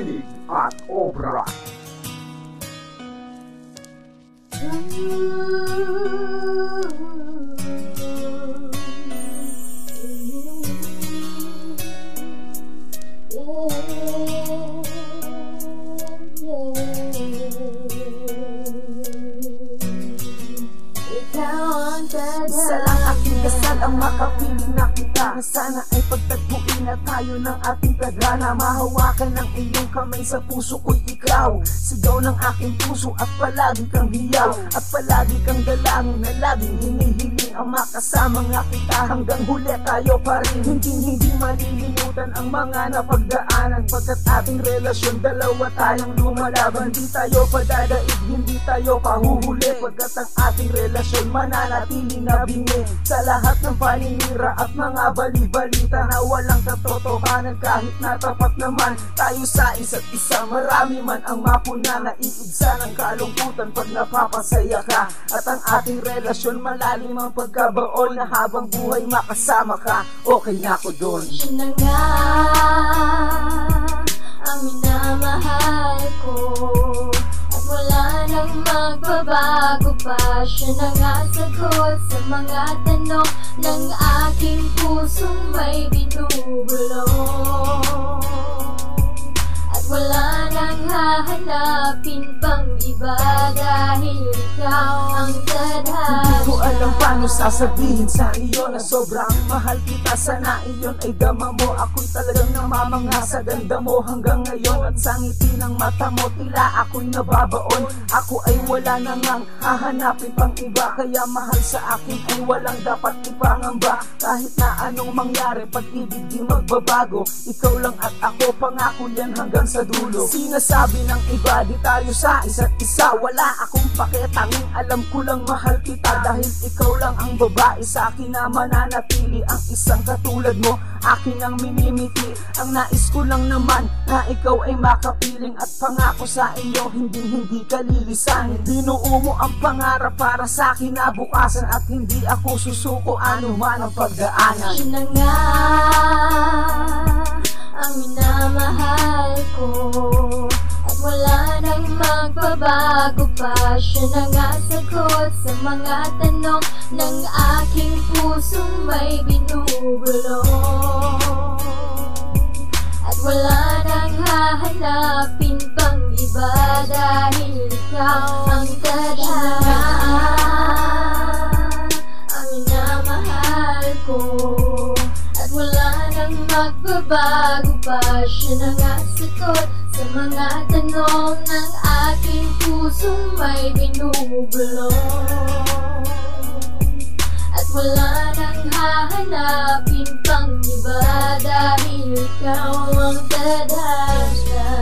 tinig at obra. Isa lang aking dasal ang makapiling na kita, na sana ay pagtagpuin na tayo ng ating taghana. Mahawakan ng iyong kamay sa puso ko'y ikaw, sigaw ng aking puso at palagi kang hiyaw. At palagi kang dalangin na laging hinihiling ang makasama nga kita hanggang huli tayo pa rin. Hindi malilimutan ang mga napagdaanan, pagkat ating relasyon dalawa tayong lumalaban. Hindi tayo padadaig, hindi tayo pahuhuli, pagkat ang ating relasyon mananatili na bingi sa lahat ng paninira at mga bali-balita na walang katotohanan. Kahit na tapat naman tayo sa isa't isa, marami man ang mapuna na iigsa ng kalungkutan pag napapasaya ka. At ang ating relasyon malalim ang pagkabaon na habang buhay makasama ka, okay na ako doon. Siya na nga ang minamahal ko, at wala nang magbabago pa. Siya na nga sagot sa mga tanong ng aking pusong may binubulong, at wala nang hahanapin pang iba dahil ikaw ang tadhana. Hindi ko alam paano sasabihin sa iyo na sobrang mahal kita. Sana iyon ay dama mo, ako'y talagang namamangha sa ganda mo hanggang ngayon. At sa ngiti ng mata mo tila ako'y nababaon. Ako ay wala na ngang hahanapin pang iba, kaya mahal sa akin ay walang dapat ipangamba. Kahit na anong mangyari, pag-ibig di magbabago. Ikaw lang at ako, pangako yan hanggang sa dulo. Sinasabi ng iba di tayo sa isa't isa, wala akong pakitanging alam ko lang mahal kita. Dahil ikaw lang ang babae sa akin na mananatili, ang isang katulad mo akin ang minimiti. Ang nais ko lang naman na ikaw ay makapiling, at pangako sa iyo hindi ka lilisan. Binuo mo ang pangarap para sa akin na bukasan, at hindi ako susuko anuman ang pagdaanan. Siya na nga ang minamahal ko, at wala nang magbabago pa. Siya na nga sagot sa mga tanong ng aking pusong may binubulong, at wala nang hahanapin pang iba dahil ikaw ang tadhana. Ang minamahal ko, at wala nang magbabago pa. Siya na nga sagot sa mga tanong ng aking pusong may binubulong, at wala nang hahanapin pang iba dahil ikaw ang tadhana.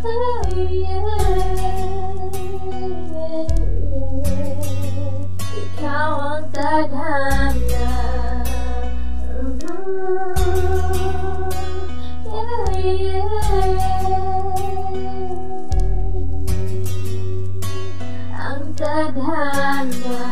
Oh yeah, ikaw ang tadhana. Ang tadhana.